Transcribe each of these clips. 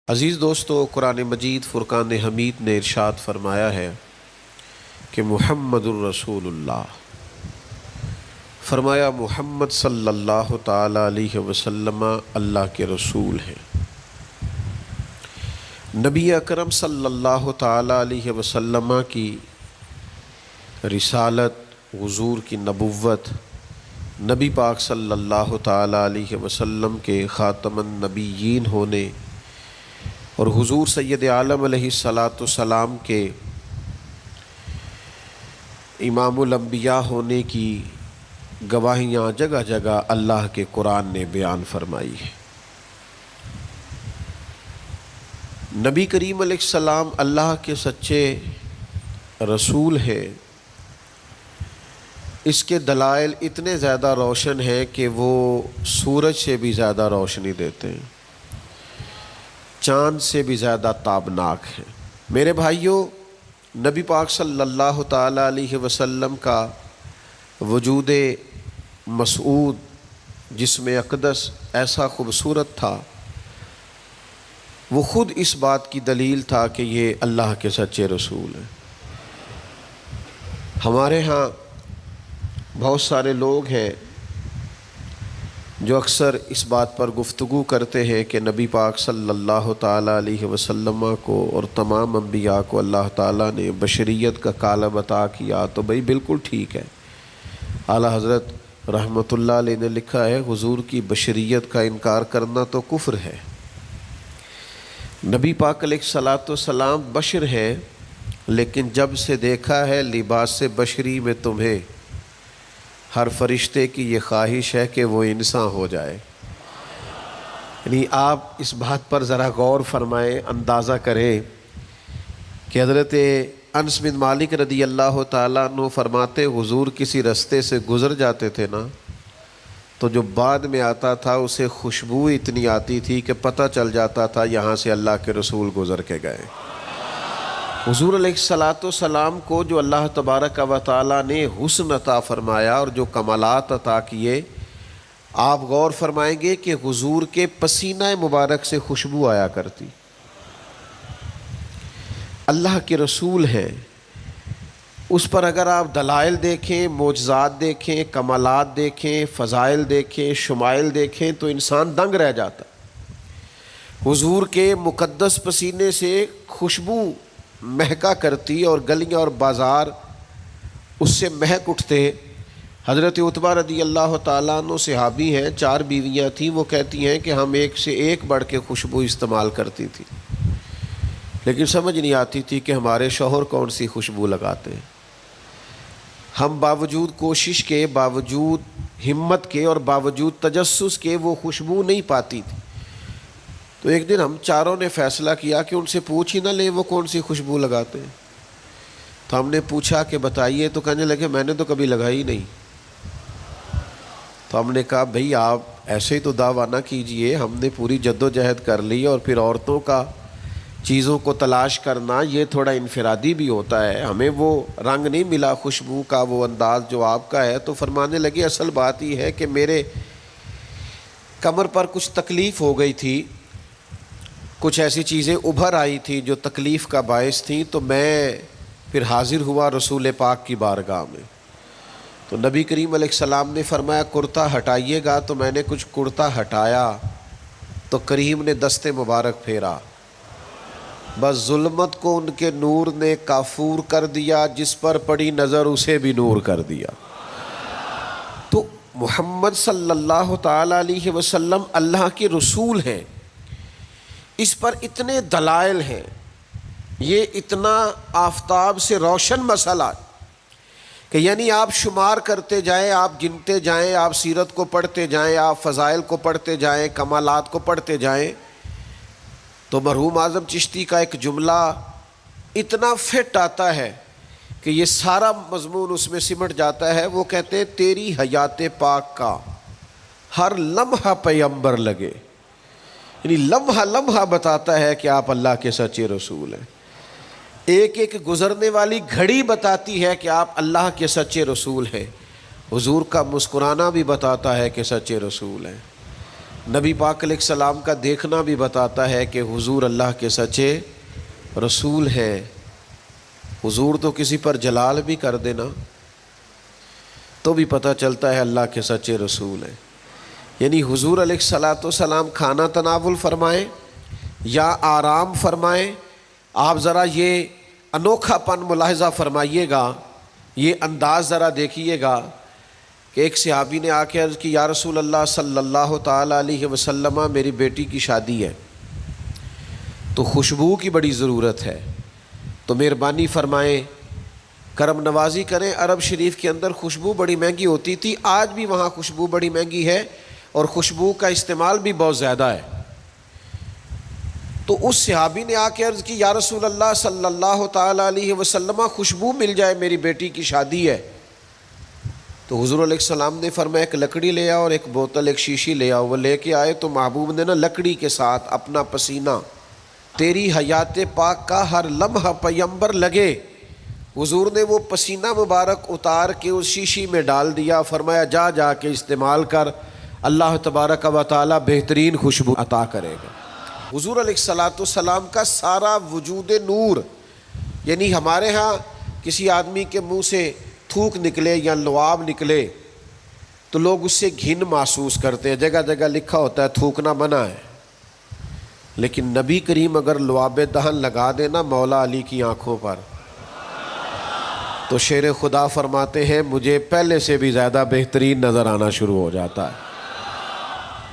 عزیز دوستو، قرآن مجید فرقان حمید نے ارشاد فرمایا ہے کہ محمد الرسول اللہ، فرمایا محمد صلی اللہ تعالیٰ علیہ وسلم اللہ کے رسول ہیں۔ نبی اکرم صلی اللہ تعالیٰ علیہ وسلم کی رسالت، حضور کی نبوت، نبی پاک صلی اللہ تعالیٰ علیہ وسلم کے خاتم النبیین ہونے اور حضور سید عالم علیہ السلام کے امام الانبیاء ہونے کی گواہیاں جگہ جگہ اللہ کے قرآن نے بیان فرمائی ہے۔ نبی کریم علیہ السلام اللہ کے سچے رسول ہیں، اس کے دلائل اتنے زیادہ روشن ہیں کہ وہ سورج سے بھی زیادہ روشنی دیتے ہیں، چاند سے بھی زیادہ تابناک ہیں۔ میرے بھائیوں، نبی پاک صلی اللہ تعالیٰ علیہ وسلم کا وجود مسعود جسم اقدس ایسا خوبصورت تھا، وہ خود اس بات کی دلیل تھا کہ یہ اللہ کے سچے رسول ہیں۔ ہمارے ہاں بہت سارے لوگ ہیں جو اکثر اس بات پر گفتگو کرتے ہیں کہ نبی پاک صلی اللہ تعالیٰ علیہ وسلم کو اور تمام انبیاء کو اللہ تعالیٰ نے بشریت کا کالب عطا کیا، تو بھئی بالکل ٹھیک ہے۔ اعلیٰ حضرت رحمۃ اللہ علیہ نے لکھا ہے، حضور کی بشریت کا انکار کرنا تو کفر ہے۔ نبی پاک علیہ الصلاۃ والسلام بشر ہیں، لیکن جب سے دیکھا ہے لباس بشری میں تمہیں، ہر فرشتے کی یہ خواہش ہے کہ وہ انسان ہو جائے۔ یعنی آپ اس بات پر ذرا غور فرمائیں، اندازہ کریں کہ حضرت انس بن مالک رضی اللہ تعالیٰ عنہ فرماتے، حضور کسی رستے سے گزر جاتے تھے نا، تو جو بعد میں آتا تھا اسے خوشبو اتنی آتی تھی کہ پتہ چل جاتا تھا یہاں سے اللہ کے رسول گزر کے گئے۔ حضور علیہ السلام کو جو اللہ تبارک و تعالیٰ نے حسن عطا فرمایا اور جو کمالات عطا کیے، آپ غور فرمائیں گے کہ حضور کے پسینہ مبارک سے خوشبو آیا کرتی۔ اللہ کے رسول ہیں، اس پر اگر آپ دلائل دیکھیں، معجزات دیکھیں، کمالات دیکھیں، فضائل دیکھیں، شمائل دیکھیں تو انسان دنگ رہ جاتا۔ حضور کے مقدس پسینے سے خوشبو مہکا کرتی اور گلیاں اور بازار اس سے مہک اٹھتے۔ حضرت عتبہ رضی اللہ تعالیٰ عنہ صحابی ہیں، 4 بیویاں تھیں، وہ کہتی ہیں کہ ہم ایک سے ایک بڑھ کے خوشبو استعمال کرتی تھی، لیکن سمجھ نہیں آتی تھی کہ ہمارے شوہر کون سی خوشبو لگاتے ہیں۔ ہم باوجود کوشش کے، باوجود ہمت کے اور باوجود تجسس کے وہ خوشبو نہیں پاتی تھی۔ تو ایک دن ہم چاروں نے فیصلہ کیا کہ ان سے پوچھ ہی نہ لیں وہ کون سی خوشبو لگاتے ہیں۔ تو ہم نے پوچھا کہ بتائیے، تو کہنے لگے میں نے تو کبھی لگائی نہیں۔ تو ہم نے کہا بھئی آپ ایسے ہی تو دعویٰ نہ کیجئے، ہم نے پوری جد و جہد کر لی، اور پھر عورتوں کا چیزوں کو تلاش کرنا یہ تھوڑا انفرادی بھی ہوتا ہے، ہمیں وہ رنگ نہیں ملا خوشبو کا، وہ انداز جو آپ کا ہے۔ تو فرمانے لگے اصل بات یہ ہے کہ میرے کمر پر کچھ تکلیف ہو گئی تھی، کچھ ایسی چیزیں ابھر آئی تھی جو تکلیف کا باعث تھیں، تو میں پھر حاضر ہوا رسول پاک کی بارگاہ میں۔ تو نبی کریم علیہ السلام نے فرمایا کرتا ہٹائیے گا، تو میں نے کچھ کرتا ہٹایا تو کریم نے دست مبارک پھیرا، بس ظلمت کو ان کے نور نے کافور کر دیا، جس پر پڑی نظر اسے بھی نور کر دیا۔ تو محمد صلی اللہ تعالیٰ علیہ وسلم اللہ کے رسول ہیں، اس پر اتنے دلائل ہیں، یہ اتنا آفتاب سے روشن مسئلہ کہ یعنی آپ شمار کرتے جائیں، آپ گنتے جائیں، آپ سیرت کو پڑھتے جائیں، آپ فضائل کو پڑھتے جائیں، کمالات کو پڑھتے جائیں، تو مرحوم اعظم چشتی کا ایک جملہ اتنا فٹ آتا ہے کہ یہ سارا مضمون اس میں سمٹ جاتا ہے۔ وہ کہتے ہیں تیری حیات پاک کا ہر لمحہ پیغمبر لگے، یعنی لمحہ لمحہ بتاتا ہے کہ آپ اللہ کے سچے رسول ہیں۔ ایک ایک گزرنے والی گھڑی بتاتی ہے کہ آپ اللہ کے سچے رسول ہیں۔ حضور کا مسکرانا بھی بتاتا ہے کہ سچے رسول ہیں۔ نبی پاک علیہ السلام کا دیکھنا بھی بتاتا ہے کہ حضور اللہ کے سچے رسول ہیں۔ حضور تو کسی پر جلال بھی کر دینا تو بھی پتہ چلتا ہے اللہ کے سچے رسول ہیں۔ یعنی حضور علیہ السلام کھانا تناول فرمائیں یا آرام فرمائیں، آپ ذرا یہ انوکھا پن ملاحظہ فرمائیے گا، یہ انداز ذرا دیکھیے گا کہ ایک صحابی نے آ کے عرض کی یا رسول اللہ صلی اللہ تعالیٰ علیہ وسلم میری بیٹی کی شادی ہے تو خوشبو کی بڑی ضرورت ہے، تو مہربانی فرمائیں کرم نوازی کریں۔ عرب شریف کے اندر خوشبو بڑی مہنگی ہوتی تھی، آج بھی وہاں خوشبو بڑی مہنگی ہے اور خوشبو کا استعمال بھی بہت زیادہ ہے۔ تو اس صحابی نے آ کے عرض کی یا رسول اللہ صلی اللہ تعالیٰ علیہ وسلم خوشبو مل جائے، میری بیٹی کی شادی ہے۔ تو حضور علیہ السلام نے فرمایا ایک لکڑی لے آؤ اور ایک بوتل ایک شیشی لے آؤ۔ وہ لے کے آئے تو محبوب نے نا لکڑی کے ساتھ اپنا پسینہ تیری حیات پاک کا ہر لمحہ پیمبر لگے، حضور نے وہ پسینہ مبارک اتار کے اس شیشی میں ڈال دیا، فرمایا جا جا کے استعمال کر، اللہ تبارک و تعالی بہترین خوشبو عطا کرے گا۔ حضور علیہ السلام کا سارا وجود نور، یعنی ہمارے ہاں کسی آدمی کے منہ سے تھوک نکلے یا لعاب نکلے تو لوگ اس سے گھن محسوس کرتے ہیں، جگہ جگہ لکھا ہوتا ہے تھوکنا منع ہے، لیکن نبی کریم اگر لعاب دہن لگا دینا مولا علی کی آنکھوں پر تو شیر خدا فرماتے ہیں مجھے پہلے سے بھی زیادہ بہترین نظر آنا شروع ہو جاتا ہے۔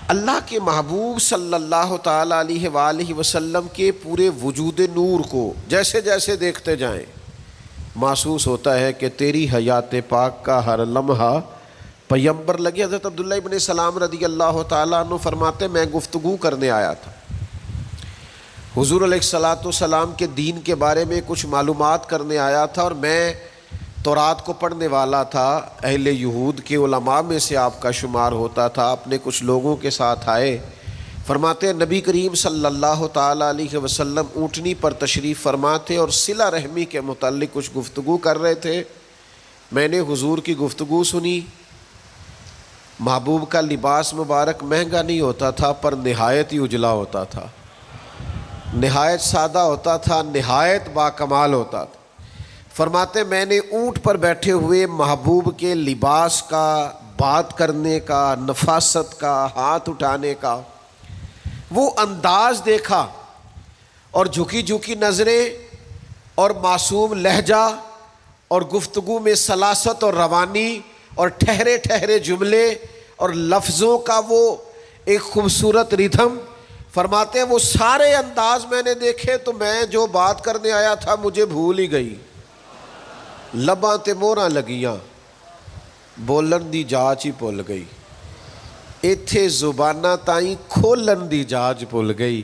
اللہ کے محبوب صلی اللہ تعالیٰ علیہ وآلہ وسلم کے پورے وجود نور کو جیسے جیسے دیکھتے جائیں محسوس ہوتا ہے کہ تیری حیات پاک کا ہر لمحہ پیمبر لگے۔ حضرت عبداللہ ابن سلام رضی اللہ تعالیٰ عنہ فرماتے میں گفتگو کرنے آیا تھا، حضور علیہ السلام کے دین کے بارے میں کچھ معلومات کرنے آیا تھا، اور میں تورات کو پڑھنے والا تھا، اہل یہود کے علماء میں سے آپ کا شمار ہوتا تھا، اپنے کچھ لوگوں کے ساتھ آئے۔ فرماتے ہیں نبی کریم صلی اللہ تعالیٰ علیہ وسلم اونٹنی پر تشریف فرما تھے اور صلہ رحمی کے متعلق کچھ گفتگو کر رہے تھے۔ میں نے حضور کی گفتگو سنی۔ محبوب کا لباس مبارک مہنگا نہیں ہوتا تھا پر نہایت ہی اجلا ہوتا تھا، نہایت سادہ ہوتا تھا، نہایت باکمال ہوتا تھا۔ فرماتے میں نے اونٹ پر بیٹھے ہوئے محبوب کے لباس کا، بات کرنے کا، نفاست کا، ہاتھ اٹھانے کا وہ انداز دیکھا، اور جھکی جھکی نظریں اور معصوم لہجہ اور گفتگو میں سلاست اور روانی اور ٹھہرے ٹھہرے جملے اور لفظوں کا وہ ایک خوبصورت ریدھم۔ فرماتے ہیں وہ سارے انداز میں نے دیکھے تو میں جو بات کرنے آیا تھا مجھے بھول ہی گئی، لباں تے موراں لگیاں، بولن دی جاچ ہی بھول گئی، ایتھے زباناں تائیں کھولن دی جاچ بھول گئی۔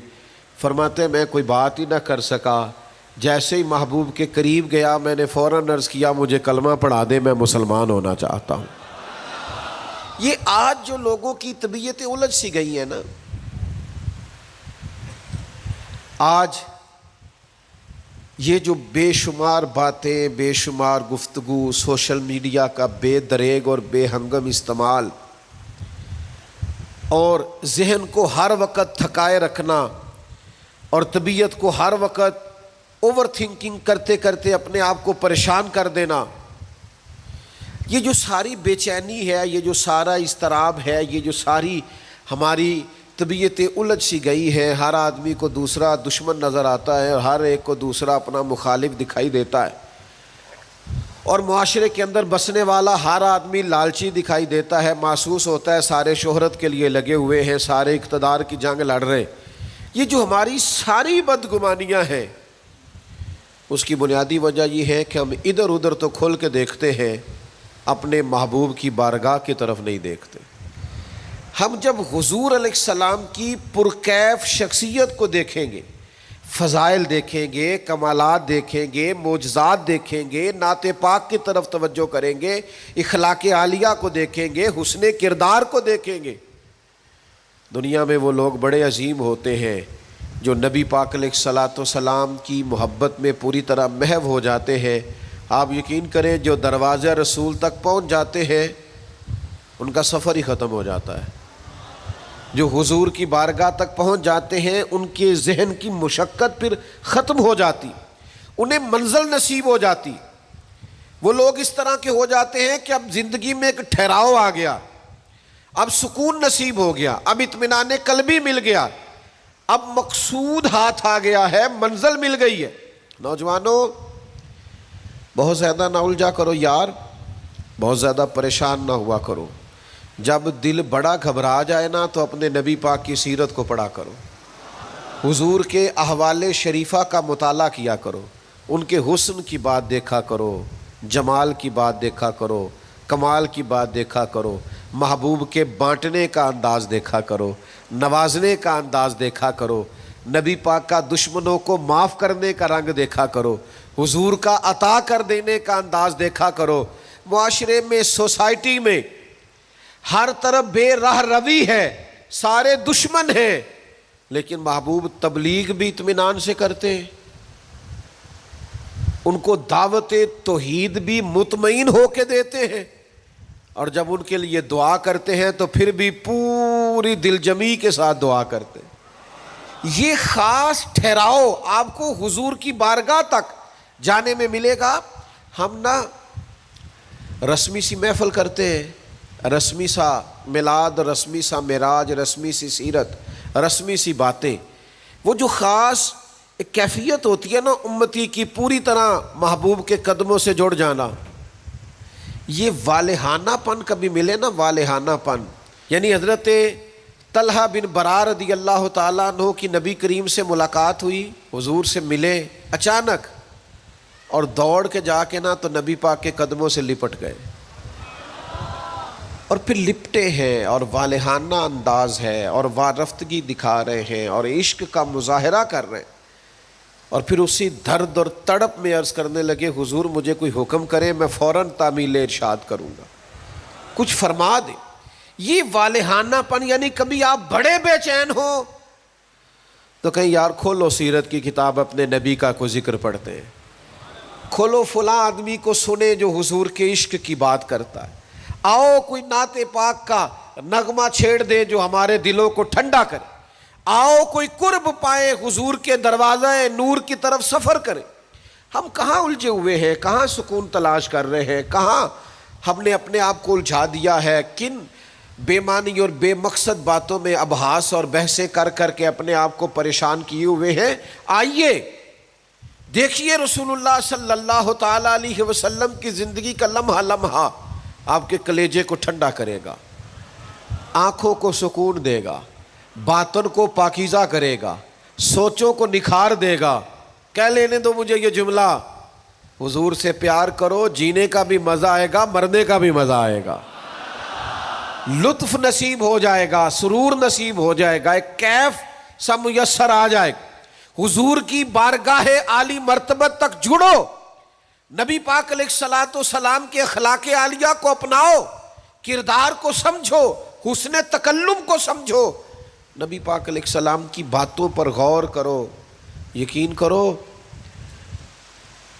فرماتے ہیں میں کوئی بات ہی نہ کر سکا، جیسے ہی محبوب کے قریب گیا میں نے فوراً عرض کیا مجھے کلمہ پڑھا دے، میں مسلمان ہونا چاہتا ہوں۔ یہ آج جو لوگوں کی طبیعتیں الجھ سی گئی ہیں نا، آج یہ جو بے شمار باتیں، بے شمار گفتگو، سوشل میڈیا کا بے دریغ اور بے ہنگم استعمال، اور ذہن کو ہر وقت تھکائے رکھنا اور طبیعت کو ہر وقت اوور تھنکنگ کرتے کرتے اپنے آپ کو پریشان کر دینا، یہ جو ساری بے چینی ہے، یہ جو سارا اضطراب ہے، یہ جو ساری ہماری طبیعتیں الجھ سی گئی ہیں، ہر آدمی کو دوسرا دشمن نظر آتا ہے اور ہر ایک کو دوسرا اپنا مخالف دکھائی دیتا ہے، اور معاشرے کے اندر بسنے والا ہر آدمی لالچی دکھائی دیتا ہے، محسوس ہوتا ہے سارے شہرت کے لیے لگے ہوئے ہیں، سارے اقتدار کی جنگ لڑ رہے۔ یہ جو ہماری ساری بدگمانیاں ہیں اس کی بنیادی وجہ یہ ہے کہ ہم ادھر ادھر تو کھل کے دیکھتے ہیں، اپنے محبوب کی بارگاہ کی طرف نہیں دیکھتے۔ ہم جب حضور علیہ السلام کی پرکیف شخصیت کو دیکھیں گے، فضائل دیکھیں گے، کمالات دیکھیں گے، معجزات دیکھیں گے، نعت پاک کی طرف توجہ کریں گے، اخلاق عالیہ کو دیکھیں گے، حسن کردار کو دیکھیں گے، دنیا میں وہ لوگ بڑے عظیم ہوتے ہیں جو نبی پاک علیہ السلام کی محبت میں پوری طرح محو ہو جاتے ہیں۔ آپ یقین کریں جو دروازہ رسول تک پہنچ جاتے ہیں ان کا سفر ہی ختم ہو جاتا ہے، جو حضور کی بارگاہ تک پہنچ جاتے ہیں ان کے ذہن کی مشقت پھر ختم ہو جاتی، انہیں منزل نصیب ہو جاتی۔ وہ لوگ اس طرح کے ہو جاتے ہیں کہ اب زندگی میں ایک ٹھہراؤ آ گیا، اب سکون نصیب ہو گیا، اب اطمینان قلبی مل گیا، اب مقصود ہاتھ آ گیا ہے، منزل مل گئی ہے۔ نوجوانوں بہت زیادہ نہ الجھا کرو یار، بہت زیادہ پریشان نہ ہوا کرو۔ جب دل بڑا گھبرا جائے نا تو اپنے نبی پاک کی سیرت کو پڑھا کرو، حضور کے احوال شریفہ کا مطالعہ کیا کرو، ان کے حسن کی بات دیکھا کرو، جمال کی بات دیکھا کرو، کمال کی بات دیکھا کرو، محبوب کے بانٹنے کا انداز دیکھا کرو، نوازنے کا انداز دیکھا کرو، نبی پاک کا دشمنوں کو معاف کرنے کا رنگ دیکھا کرو، حضور کا عطا کر دینے کا انداز دیکھا کرو۔ معاشرے میں، سوسائٹی میں ہر طرف بے راہ روی ہے، سارے دشمن ہیں، لیکن محبوب تبلیغ بھی اطمینان سے کرتے ہیں، ان کو دعوت توحید بھی مطمئن ہو کے دیتے ہیں، اور جب ان کے لیے دعا کرتے ہیں تو پھر بھی پوری دل جمی کے ساتھ دعا کرتے ہیں۔ یہ خاص ٹھہراؤ آپ کو حضور کی بارگاہ تک جانے میں ملے گا۔ ہم نا رسمی سی محفل کرتے ہیں، رسمی سا میلاد، رسمی سا معراج، رسمی سی سیرت، رسمی سی باتیں، وہ جو خاص ایک کیفیت ہوتی ہے نا امتی کی پوری طرح محبوب کے قدموں سے جڑ جانا، یہ والہانہ پن کبھی ملے نا، والہانہ پن، یعنی حضرت طلحہ بن برار رضی اللہ تعالیٰ عنہ کی نبی کریم سے ملاقات ہوئی، حضور سے ملے اچانک، اور دوڑ کے جا کے نا تو نبی پاک کے قدموں سے لپٹ گئے، اور پھر لپٹے ہیں، اور والہانہ انداز ہے، اور وارفتگی دکھا رہے ہیں، اور عشق کا مظاہرہ کر رہے ہیں، اور پھر اسی درد اور تڑپ میں عرض کرنے لگے حضور مجھے کوئی حکم کرے، میں فوراً تعمیل ارشاد کروں گا، کچھ فرما دیں۔ یہ والہانہ پن، یعنی کبھی آپ بڑے بے چین ہو تو کہیں یار کھولو سیرت کی کتاب، اپنے نبی کا کوئی ذکر پڑھتے ہیں، کھولو فلاں آدمی کو سنے جو حضور کے عشق کی بات کرتا ہے، آؤ کوئی نعت پاک کا نغمہ چھیڑ دے جو ہمارے دلوں کو ٹھنڈا کرے، آؤ کوئی قرب پائے، حضور کے دروازہ نور کی طرف سفر کرے۔ ہم کہاں الجھے ہوئے ہیں، کہاں سکون تلاش کر رہے ہیں، کہاں ہم نے اپنے آپ کو الجھا دیا ہے، کن بے معنی اور بے مقصد باتوں میں ابحاث اور بحثیں کر کر کے اپنے آپ کو پریشان کیے ہوئے ہیں۔ آئیے دیکھیے رسول اللہ صلی اللہ تعالیٰ علیہ وسلم کی زندگی کا لمحہ لمحہ آپ کے کلیجے کو ٹھنڈا کرے گا، آنکھوں کو سکون دے گا، باطن کو پاکیزہ کرے گا، سوچوں کو نکھار دے گا۔ کہہ لینے دو مجھے یہ جملہ، حضور سے پیار کرو، جینے کا بھی مزہ آئے گا، مرنے کا بھی مزہ آئے گا، لطف نصیب ہو جائے گا، سرور نصیب ہو جائے گا، ایک کیف سا میسر آ جائے گا۔ حضور کی بارگاہ عالی مرتبت تک جڑو، نبی پاک علیہ الصلاۃ والسلام کے اخلاق عالیہ کو اپناؤ، کردار کو سمجھو، حسن تکلم کو سمجھو، نبی پاک علیہ السلام کی باتوں پر غور کرو۔ یقین کرو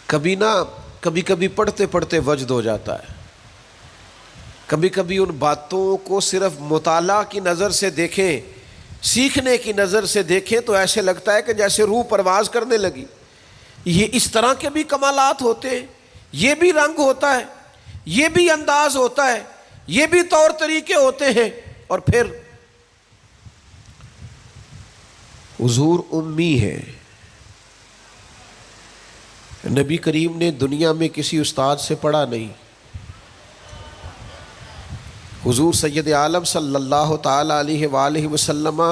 کبھی کبھی پڑھتے پڑھتے وجد ہو جاتا ہے، کبھی کبھی ان باتوں کو صرف مطالعہ کی نظر سے دیکھیں، سیکھنے کی نظر سے دیکھیں تو ایسے لگتا ہے کہ جیسے روح پرواز کرنے لگی۔ یہ اس طرح کے بھی کمالات ہوتے ہیں، یہ بھی رنگ ہوتا ہے، یہ بھی انداز ہوتا ہے، یہ بھی طور طریقے ہوتے ہیں۔ اور پھر حضور امی ہے، نبی کریم نے دنیا میں کسی استاد سے پڑھا نہیں، حضور سید عالم صلی اللہ تعالیٰ علیہ وآلہ وسلم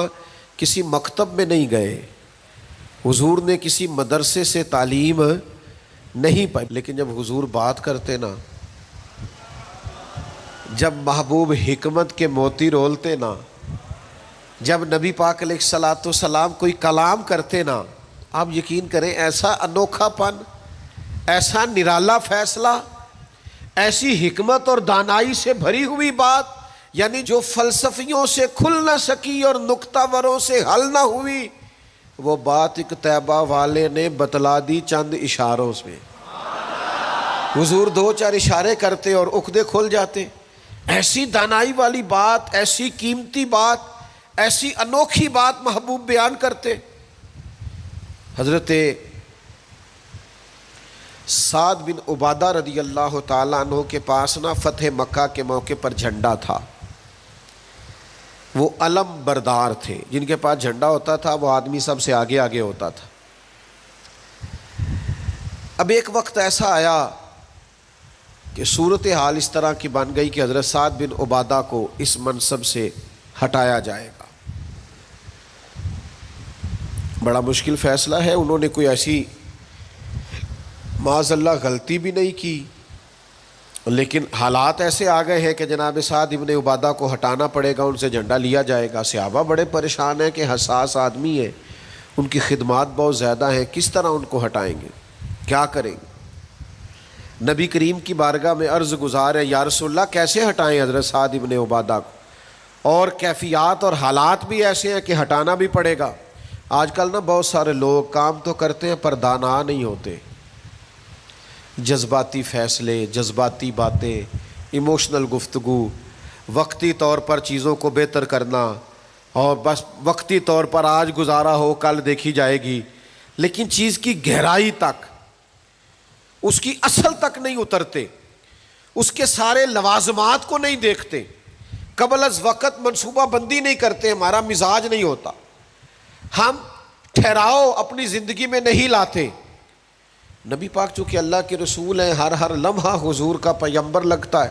کسی مکتب میں نہیں گئے، حضور نے کسی مدرسے سے تعلیم نہیں پائی، لیکن جب حضور بات کرتے نا، جب محبوب حکمت کے موتی رولتے نا، جب نبی پاک علیہ الصلاۃ والسلام کوئی کلام کرتے نا، آپ یقین کریں ایسا انوکھا پن، ایسا نرالا فیصلہ، ایسی حکمت اور دانائی سے بھری ہوئی بات، یعنی جو فلسفیوں سے کھل نہ سکی اور نکتہ وروں سے حل نہ ہوئی، وہ بات ایک طیبہ والے نے بتلا دی چند اشاروں سے۔ حضور دو چار اشارے کرتے اور عقدے کھل جاتے۔ ایسی دانائی والی بات، ایسی قیمتی بات، ایسی انوکھی بات محبوب بیان کرتے. حضرت سعد بن عبادہ رضی اللہ تعالیٰ عنہ کے پاس نا فتح مکہ کے موقع پر جھنڈا تھا. وہ علم بردار تھے، جن کے پاس جھنڈا ہوتا تھا وہ آدمی سب سے آگے آگے ہوتا تھا. اب ایک وقت ایسا آیا کہ صورتحال اس طرح کی بن گئی کہ حضرت سعد بن عبادہ کو اس منصب سے ہٹایا جائے گا. بڑا مشکل فیصلہ ہے. انہوں نے کوئی ایسی معاذ اللہ غلطی بھی نہیں کی، لیکن حالات ایسے آ گئے ہیں کہ جناب سعد ابن عبادہ کو ہٹانا پڑے گا، ان سے جھنڈا لیا جائے گا. صحابہ بڑے پریشان ہیں کہ حساس آدمی ہے، ان کی خدمات بہت زیادہ ہیں، کس طرح ان کو ہٹائیں گے، کیا کریں گے. نبی کریم کی بارگاہ میں عرض گزار ہے، یا رسول اللہ کیسے ہٹائیں حضرت سعد ابن عبادہ کو، اور کیفیات اور حالات بھی ایسے ہیں کہ ہٹانا بھی پڑے گا. آج کل نا بہت سارے لوگ کام تو کرتے ہیں پر دانا نہیں ہوتے. جذباتی فیصلے، جذباتی باتیں، ایموشنل گفتگو، وقتی طور پر چیزوں کو بہتر کرنا، اور بس وقتی طور پر آج گزارا ہو کل دیکھی جائے گی، لیکن چیز کی گہرائی تک، اس کی اصل تک نہیں اترتے، اس کے سارے لوازمات کو نہیں دیکھتے، قبل از وقت منصوبہ بندی نہیں کرتے. ہمارا مزاج نہیں ہوتا، ہم ٹھہراؤ اپنی زندگی میں نہیں لاتے. نبی پاک چونکہ اللہ کے رسول ہیں، ہر لمحہ حضور کا پیغمبر لگتا ہے.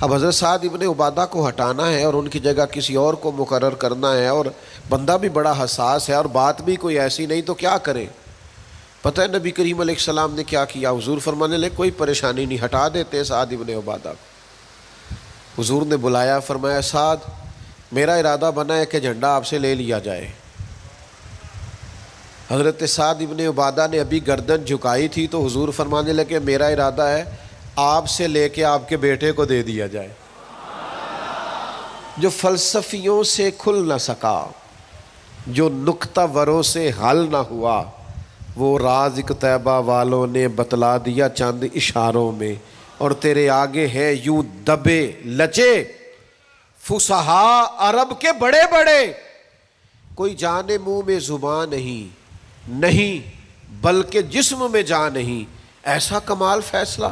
اب حضرت سعد ابن عبادہ کو ہٹانا ہے اور ان کی جگہ کسی اور کو مقرر کرنا ہے، اور بندہ بھی بڑا حساس ہے اور بات بھی کوئی ایسی نہیں، تو کیا کریں. پتہ ہے نبی کریم علیہ السلام نے کیا کیا؟ حضور فرمانے لگے کوئی پریشانی نہیں، ہٹا دیتے سعد ابن عبادہ کو. حضور نے بلایا، فرمایا سعد میرا ارادہ بنا ہے کہ جھنڈا آپ سے لے لیا جائے. حضرت سعد ابن عبادہ نے ابھی گردن جھکائی تھی تو حضور فرمانے لگے میرا ارادہ ہے آپ سے لے کے آپ کے بیٹے کو دے دیا جائے. جو فلسفیوں سے کھل نہ سکا، جو نکتہ وروں سے حل نہ ہوا، وہ راز طیبہ والوں نے بتلا دیا چند اشاروں میں. اور تیرے آگے ہیں یوں دبے لچے فصحاء عرب کے بڑے بڑے، کوئی جانے منہ میں زبان نہیں بلکہ جسم میں جان نہیں. ایسا کمال فیصلہ،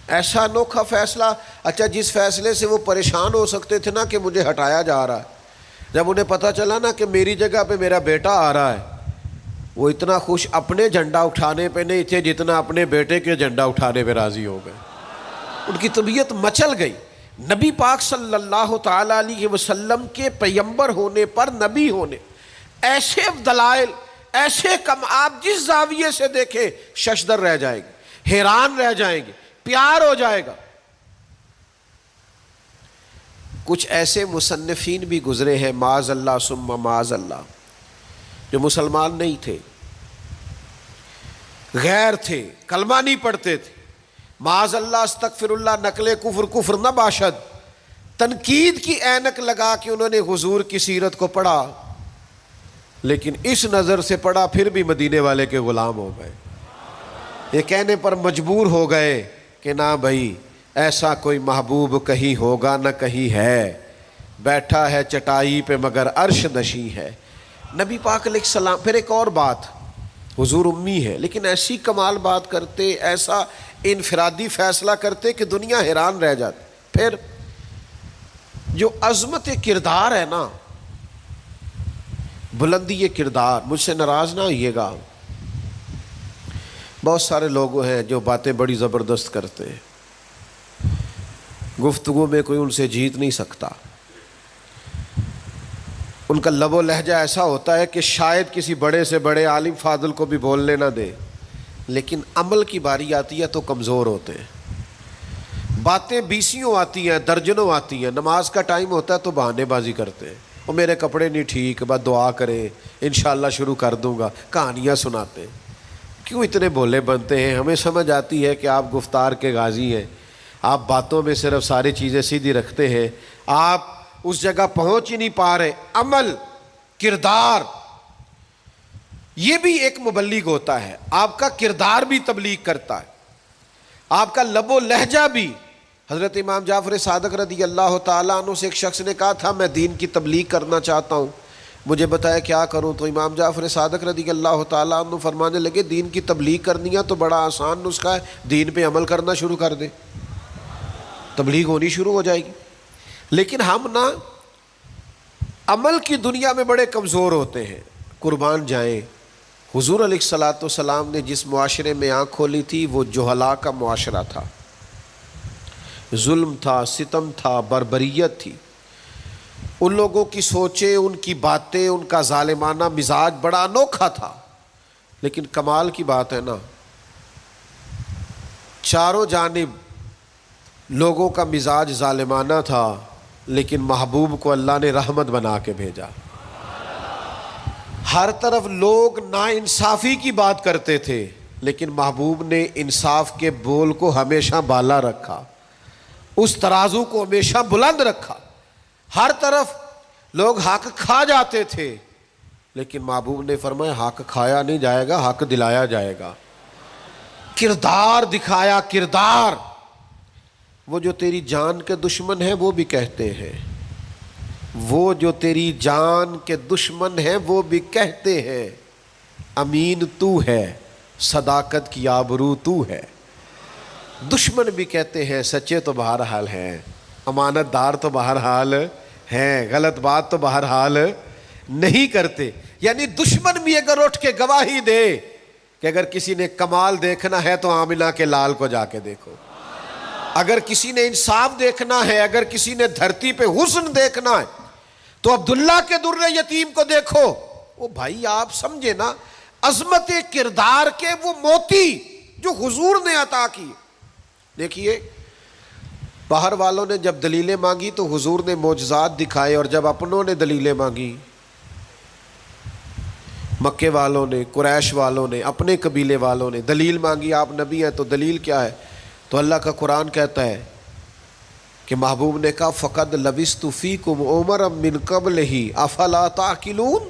ایسا انوکھا فیصلہ. اچھا جس فیصلے سے وہ پریشان ہو سکتے تھے نا کہ مجھے ہٹایا جا رہا ہے، جب انہیں پتہ چلا نا کہ میری جگہ پہ میرا بیٹا آ رہا ہے، وہ اتنا خوش اپنے جھنڈا اٹھانے پہ نہیں تھے جتنا اپنے بیٹے کے جھنڈا اٹھانے پہ راضی ہو گئے. ان کی طبیعت مچل گئی. نبی پاک صلی اللہ تعالیٰ علیہ وسلم کے پیغمبر ہونے پر، نبی ہونے، ایسے دلائل، ایسے کم، آپ جس زاویے سے دیکھیں ششدر رہ جائے گی، حیران رہ جائیں گے، پیار ہو جائے گا. کچھ ایسے مصنفین بھی گزرے ہیں معاذ اللہ ثم معاذ اللہ، جو مسلمان نہیں تھے، غیر تھے، کلمہ نہیں پڑھتے تھے. معاذ اللہ استغفر اللہ، نقل کفر نہ باشد، تنقید کی اینک لگا کے انہوں نے حضور کی سیرت کو پڑھا، لیکن اس نظر سے پڑھا پھر بھی مدینے والے کے غلام ہو گئے. یہ کہنے پر مجبور ہو گئے کہ نہ بھائی ایسا کوئی محبوب کہیں ہوگا نہ کہیں ہے، بیٹھا ہے چٹائی پہ مگر عرش نشیں ہے. نبی پاک علیہ السلام. پھر ایک اور بات، حضور امی ہے لیکن ایسی کمال بات کرتے، ایسا انفرادی فیصلہ کرتے کہ دنیا حیران رہ جاتی. پھر جو عظمت کردار ہے نا، بلندی کردار، مجھ سے ناراض نہ ہوئیے گا، بہت سارے لوگ ہیں جو باتیں بڑی زبردست کرتے ہیں، گفتگو میں کوئی ان سے جیت نہیں سکتا. ان کا لب و لہجہ ایسا ہوتا ہے کہ شاید کسی بڑے سے بڑے عالم فاضل کو بھی بولنے نہ دے، لیکن عمل کی باری آتی ہے تو کمزور ہوتے ہیں. باتیں بیسیوں آتی ہیں، درجنوں آتی ہیں، نماز کا ٹائم ہوتا ہے تو بہانے بازی کرتے ہیں، وہ میرے کپڑے نہیں ٹھیک، بس دعا کریں انشاءاللہ شروع کر دوں گا، کہانیاں سناتے ہیں. کیوں اتنے بھولے بنتے ہیں؟ ہمیں سمجھ آتی ہے کہ آپ گفتار کے غازی ہیں، آپ باتوں میں صرف ساری چیزیں سیدھی رکھتے ہیں، آپ اس جگہ پہنچ ہی نہیں پا رہے. عمل، کردار، یہ بھی ایک مبلغ ہوتا ہے. آپ کا کردار بھی تبلیغ کرتا ہے، آپ کا لب و لہجہ بھی حضرت امام جعفر صادق رضی اللہ تعالیٰ عنہ سے ایک شخص نے کہا تھا میں دین کی تبلیغ کرنا چاہتا ہوں، مجھے بتایا کیا کروں؟ تو امام جعفر صادق رضی اللہ تعالیٰ عنہ فرمانے لگے دین کی تبلیغ کرنی ہے تو بڑا آسان نسخہ ہے، دین پہ عمل کرنا شروع کر دے، تبلیغ ہونی شروع ہو جائے گی۔ لیکن ہم نا عمل کی دنیا میں بڑے کمزور ہوتے ہیں، قربان جائیں۔ حضور علیہ الصلوۃ والسلام نے جس معاشرے میں آنکھ کھولی تھی وہ جہلاء کا معاشرہ تھا، ظلم تھا، ستم تھا، بربریت تھی۔ ان لوگوں کی سوچیں، ان کی باتیں، ان کا ظالمانہ مزاج بڑا انوکھا تھا۔ لیکن کمال کی بات ہے نا، چاروں جانب لوگوں کا مزاج ظالمانہ تھا، لیکن محبوب کو اللہ نے رحمت بنا کے بھیجا۔ ہر طرف لوگ ناانصافی کی بات کرتے تھے، لیکن محبوب نے انصاف کے بول کو ہمیشہ بالا رکھا، اس ترازو کو ہمیشہ بلند رکھا۔ ہر طرف لوگ حق کھا جاتے تھے، لیکن محبوب نے فرمایا حق کھایا نہیں جائے گا، حق دلایا جائے گا۔ کردار دکھایا، کردار۔ وہ جو تیری جان کے دشمن ہیں وہ بھی کہتے ہیں، وہ جو تیری جان کے دشمن ہیں وہ بھی کہتے ہیں امین تو ہے، صداقت کی آبرو تو ہے۔ دشمن بھی کہتے ہیں سچے تو بہرحال ہیں، امانت دار تو بہرحال ہیں، غلط بات تو بہرحال نہیں کرتے۔ یعنی دشمن بھی اگر اٹھ کے گواہی دے کہ اگر کسی نے کمال دیکھنا ہے تو آمنہ کے لال کو جا کے دیکھو، اگر کسی نے انصاف دیکھنا ہے، اگر کسی نے دھرتی پہ حسن دیکھنا ہے تو عبداللہ کے در یتیم کو دیکھو۔ وہ بھائی آپ سمجھے نا، عظمت کردار کے وہ موتی جو حضور نے عطا کی۔ دیکھیے باہر والوں نے جب دلیلیں مانگی تو حضور نے معجزات دکھائے، اور جب اپنوں نے دلیلیں مانگی، مکے والوں نے، قریش والوں نے، اپنے قبیلے والوں نے دلیل مانگی، آپ نبی ہیں تو دلیل کیا ہے؟ تو اللہ کا قرآن کہتا ہے کہ محبوب نے کہا فَقَدْ لَبِثْتُ فِيكُمْ عُمَرًا مِّن قَبْلِهِ أَفَلَا تَعْقِلُونَ،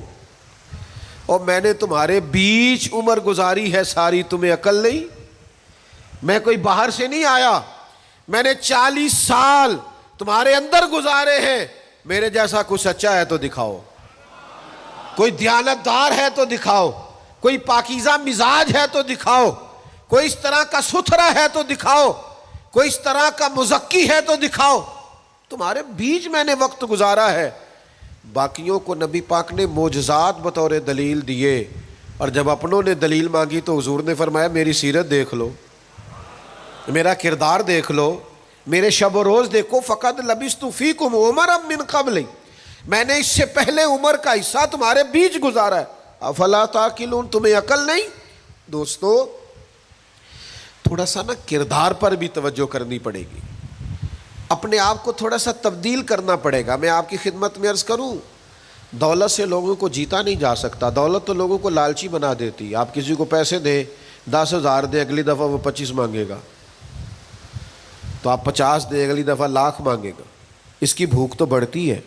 اور میں نے تمہارے بیچ عمر گزاری ہے ساری، تمہیں عقل نہیں؟ میں کوئی باہر سے نہیں آیا، میں نے 40 سال تمہارے اندر گزارے ہیں۔ میرے جیسا کوئی سچا ہے تو دکھاؤ، کوئی دیانتدار ہے تو دکھاؤ، کوئی پاکیزہ مزاج ہے تو دکھاؤ، کوئی اس طرح کا ستھرا ہے تو دکھاؤ، کوئی اس طرح کا مزکی ہے تو دکھاؤ۔ تمہارے بیچ میں نے وقت گزارا ہے۔ باقیوں کو نبی پاک نے معجزات بطور دلیل دیے، اور جب اپنوں نے دلیل مانگی تو حضور نے فرمایا میری سیرت دیکھ لو، میرا کردار دیکھ لو، میرے شب و روز دیکھو۔ فقط لبثت فیکم عمرا من قبل، میں نے اس سے پہلے عمر کا حصہ تمہارے بیچ گزارا ہے۔ افلا تعقلون، تمہیں عقل نہیں؟ دوستو تھوڑا سا نا کردار پر بھی توجہ کرنی پڑے گی، اپنے آپ کو تھوڑا سا تبدیل کرنا پڑے گا۔ میں آپ کی خدمت میں عرض کروں، دولت سے لوگوں کو جیتا نہیں جا سکتا، دولت تو لوگوں کو لالچی بنا دیتی۔ آپ کسی کو پیسے دیں، 10,000 دیں، اگلی دفعہ وہ 25 مانگے گا، تو آپ 50 دیں، اگلی دفعہ 1,00,000 مانگے گا۔ اس کی بھوک تو بڑھتی ہے۔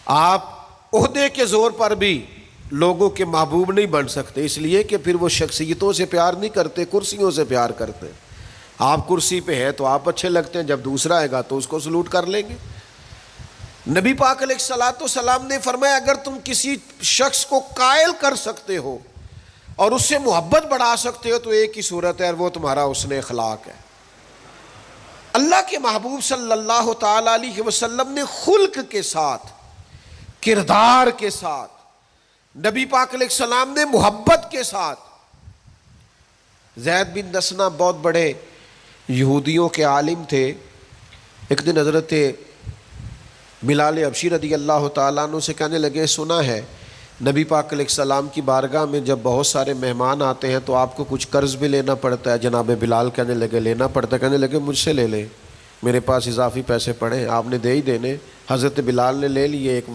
آپ عہدے کے زور پر بھی لوگوں کے محبوب نہیں بن سکتے، اس لیے کہ پھر وہ شخصیتوں سے پیار نہیں کرتے، کرسیوں سے پیار کرتے۔ آپ کرسی پہ ہے تو آپ اچھے لگتے ہیں، جب دوسرا آئے گا تو اس کو سلوٹ کر لیں گے۔ نبی پاک علیہ الصلوۃ والسلام نے فرمایا اگر تم کسی شخص کو قائل کر سکتے ہو اور اس سے محبت بڑھا سکتے ہو تو ایک ہی صورت ہے، اور وہ تمہارا حسن اخلاق ہے۔ اللہ کے محبوب صلی اللہ تعالی علیہ وسلم نے خلق کے ساتھ، کردار کے ساتھ، نبی پاک علیہ السلام نے محبت کے ساتھ، زید بن دسنہ بہت بڑے یہودیوں کے عالم تھے۔ ایک دن حضرت بلال حبشی رضی اللہ تعالیٰ عنہ سے کہنے لگے سنا ہے نبی پاک علیہ السلام کی بارگاہ میں جب بہت سارے مہمان آتے ہیں تو آپ کو کچھ قرض بھی لینا پڑتا ہے۔ جناب بلال کہنے لگے لینا پڑتا ہے، کہنے لگے مجھ سے لے لیں، میرے پاس اضافی پیسے پڑے ہیں، آپ نے دے ہی دینے۔ حضرت بلال نے لے لیے، ایک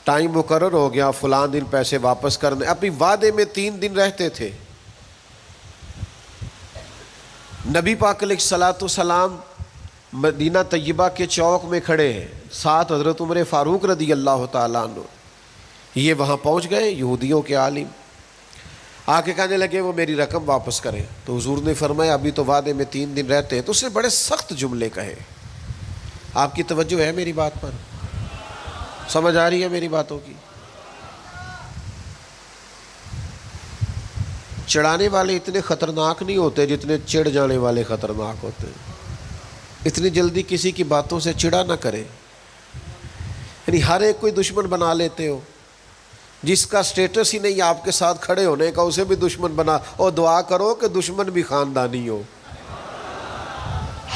ٹائم مقرر ہو گیا، فلاں دن پیسے واپس کرنے، اپنی وعدے میں 3 دن رہتے تھے۔ نبی پاک علیہ الصلوۃ والسلام مدینہ طیبہ کے چوک میں کھڑے ہیں، ساتھ حضرت عمر فاروق رضی اللہ تعالیٰ عنہ، یہ وہاں پہنچ گئے یہودیوں کے عالم۔ آ کے کہنے لگے وہ میری رقم واپس کریں. تو حضور نے فرمایا ابھی تو وعدے میں 3 دن رہتے ہیں. تو اس نے بڑے سخت جملے کہے. آپ کی توجہ ہے میری بات پر؟ سمجھ آ رہی ہے میری باتوں کی؟ چڑھانے والے اتنے خطرناک نہیں ہوتے جتنے چڑھ جانے والے خطرناک ہوتے ہیں. اتنی جلدی کسی کی باتوں سے چڑھا نہ کرے. یعنی ہر ایک کوئی دشمن بنا لیتے ہو. جس کا سٹیٹس ہی نہیں آپ کے ساتھ کھڑے ہونے کا اسے بھی دشمن بنا، اور دعا کرو کہ دشمن بھی خاندانی ہو.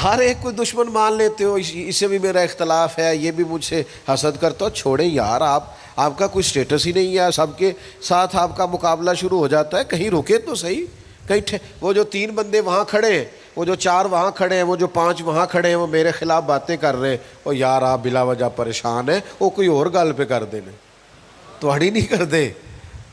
ہر ایک کوئی دشمن مان لیتے ہو، اسے بھی میرا اختلاف ہے، یہ بھی مجھ سے حسد کرتا ہو. چھوڑیں یار، آپ کا کوئی سٹیٹس ہی نہیں ہے، سب کے ساتھ آپ کا مقابلہ شروع ہو جاتا ہے. کہیں رکے تو صحیح. کہیں وہ جو 3 بندے وہاں کھڑے ہیں، وہ جو 4 وہاں کھڑے ہیں، وہ جو 5 وہاں کھڑے ہیں، وہ میرے خلاف باتیں کر رہے ہیں. اور یار آپ بلا وجہ پریشان ہیں، وہ کوئی اور گل پہ کر دینے تو ہڑی نہیں کر دے.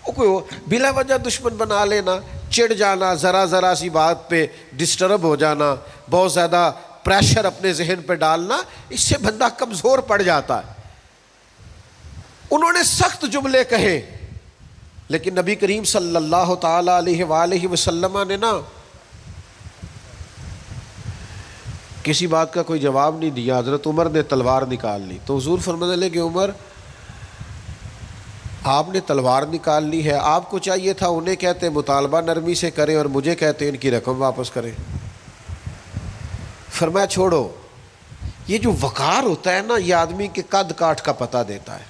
وہ کوئی بلا وجہ دشمن بنا لینا، چڑ جانا، ذرا سی بات پہ ڈسٹرب ہو جانا، بہت زیادہ پریشر اپنے ذہن پہ ڈالنا، اس سے بندہ کمزور پڑ جاتا ہے. انہوں نے سخت جملے کہے، لیکن نبی کریم صلی اللہ تعالی علیہ وآلہ وسلم نے نا کسی بات کا کوئی جواب نہیں دیا. حضرت عمر نے تلوار نکال لی. تو حضور فرمانے لگے عمر آپ نے تلوار نکال لی ہے، آپ کو چاہیے تھا انہیں کہتے مطالبہ نرمی سے کریں اور مجھے کہتے ان کی رقم واپس کریں. فرمایا چھوڑو. یہ جو وقار ہوتا ہے نا، یہ آدمی کے قد کاٹ کا پتہ دیتا ہے.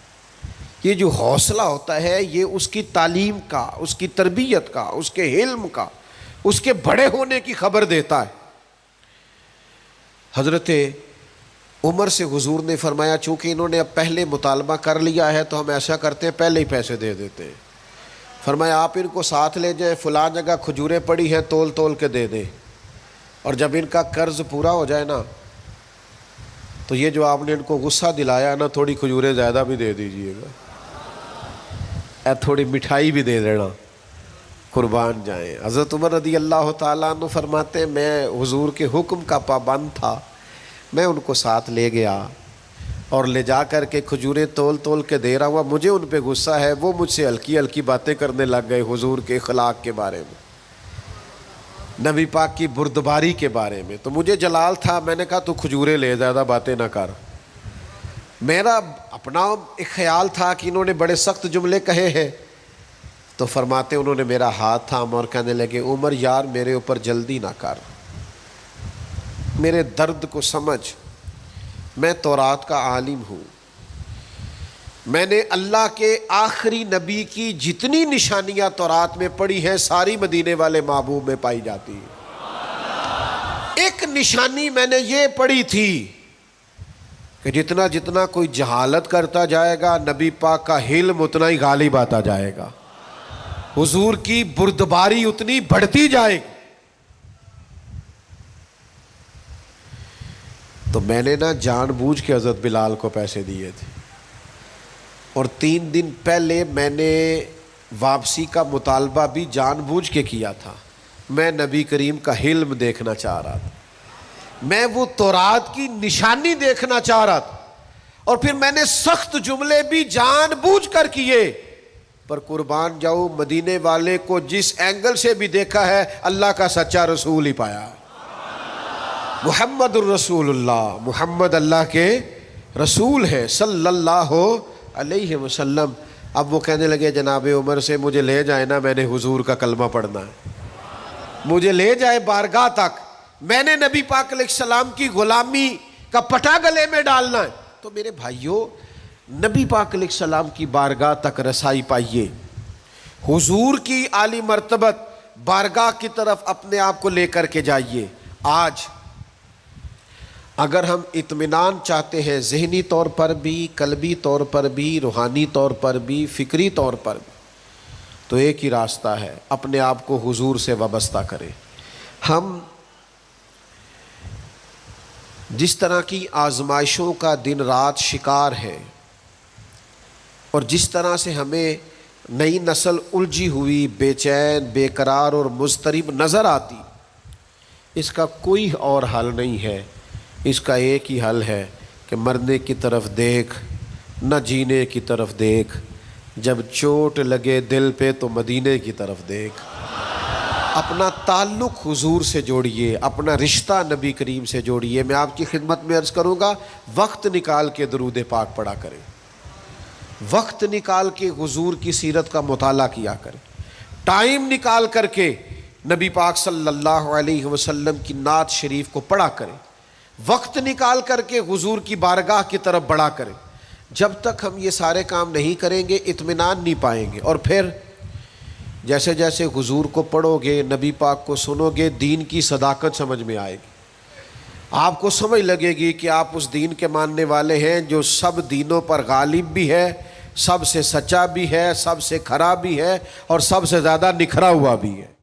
یہ جو حوصلہ ہوتا ہے یہ اس کی تعلیم کا، اس کی تربیت کا، اس کے علم کا، اس کے بڑے ہونے کی خبر دیتا ہے. حضرت عمر سے حضور نے فرمایا چونکہ انہوں نے اب پہلے مطالبہ کر لیا ہے تو ہم ایسا کرتے ہیں پہلے ہی پیسے دے دیتے ہیں. فرمایا آپ ان کو ساتھ لے جائیں، فلاں جگہ کھجوریں پڑی ہیں، تول کے دے دیں، اور جب ان کا قرض پورا ہو جائے نا تو یہ جو آپ نے ان کو غصہ دلایا نا، تھوڑی کھجوریں زیادہ بھی دے دیجئے گا، تھوڑی مٹھائی بھی دے دینا، قربان جائیں. حضرت عمر رضی اللہ تعالیٰ عنہ فرماتے ہیں میں حضور کے حکم کا پابند تھا، میں ان کو ساتھ لے گیا اور لے جا کر کے کھجوریں تول کے دے رہا ہوا. مجھے ان پہ غصہ ہے، وہ مجھ سے ہلکی باتیں کرنے لگ گئے حضور کے اخلاق کے بارے میں، نبی پاک کی بردباری کے بارے میں. تو مجھے جلال تھا، میں نے کہا تو کھجوریں لے، زیادہ باتیں نہ کر. میرا اپنا ایک خیال تھا کہ انہوں نے بڑے سخت جملے کہے ہیں. تو فرماتے انہوں نے میرا ہاتھ تھاما اور کہنے لگے عمر یار میرے اوپر جلدی نہ کر، میرے درد کو سمجھ، میں تورات کا عالم ہوں، میں نے اللہ کے آخری نبی کی جتنی نشانیاں تورات میں پڑھی ہیں ساری مدینے والے محبوب میں پائی جاتی ہیں. ایک نشانی میں نے یہ پڑھی تھی کہ جتنا کوئی جہالت کرتا جائے گا نبی پاک کا علم اتنا ہی غالب آتا جائے گا، حضور کی بردباری اتنی بڑھتی جائے گی. تو میں نے نا جان بوجھ کے حضرت بلال کو پیسے دیے تھے، اور 3 دن پہلے میں نے واپسی کا مطالبہ بھی جان بوجھ کے کیا تھا. میں نبی کریم کا علم دیکھنا چاہ رہا تھا، میں وہ تورات کی نشانی دیکھنا چاہ رہا تھا، اور پھر میں نے سخت جملے بھی جان بوجھ کر کیے. پر قربان جاؤ مدینے والے کو جس اینگل سے بھی دیکھا ہے اللہ کا سچا رسول ہی پایا. محمد الرسول اللہ، محمد اللہ کے رسول ہے صلی اللہ علیہ وسلم. اب وہ کہنے لگے جناب عمر سے مجھے لے جائے نا، میں نے حضور کا کلمہ پڑھنا ہے، مجھے لے جائے بارگاہ تک، میں نے نبی پاک علیہ السلام کی غلامی کا پٹا گلے میں ڈالنا ہے. تو میرے بھائیوں نبی پاک علیہ السلام کی بارگاہ تک رسائی پائیے، حضور کی عالی مرتبت بارگاہ کی طرف اپنے آپ کو لے کر کے جائیے. آج اگر ہم اطمینان چاہتے ہیں ذہنی طور پر بھی، قلبی طور پر بھی، روحانی طور پر بھی، فکری طور پر بھی، تو ایک ہی راستہ ہے، اپنے آپ کو حضور سے وابستہ کریں. ہم جس طرح کی آزمائشوں کا دن رات شکار ہے، اور جس طرح سے ہمیں نئی نسل الجھی ہوئی، بے چین، بے قرار اور مضطرب نظر آتی، اس کا کوئی اور حل نہیں ہے. اس کا ایک ہی حل ہے کہ مرنے کی طرف دیکھ، نہ جینے کی طرف دیکھ. جب چوٹ لگے دل پہ تو مدینے کی طرف دیکھ. اپنا تعلق حضور سے جوڑیے، اپنا رشتہ نبی کریم سے جوڑیے. میں آپ کی خدمت میں عرض کروں گا، وقت نکال کے درود پاک پڑھا کریں، وقت نکال کے حضور کی سیرت کا مطالعہ کیا کریں، ٹائم نکال کر کے نبی پاک صلی اللہ علیہ وسلم کی نعت شریف کو پڑھا کریں، وقت نکال کر کے حضور کی بارگاہ کی طرف بڑھا کریں. جب تک ہم یہ سارے کام نہیں کریں گے اطمینان نہیں پائیں گے. اور پھر جیسے جیسے حضور کو پڑھو گے، نبی پاک کو سنو گے، دین کی صداقت سمجھ میں آئے گی. آپ کو سمجھ لگے گی کہ آپ اس دین کے ماننے والے ہیں جو سب دینوں پر غالب بھی ہے، سب سے سچا بھی ہے، سب سے کھرا بھی ہے، اور سب سے زیادہ نکھرا ہوا بھی ہے.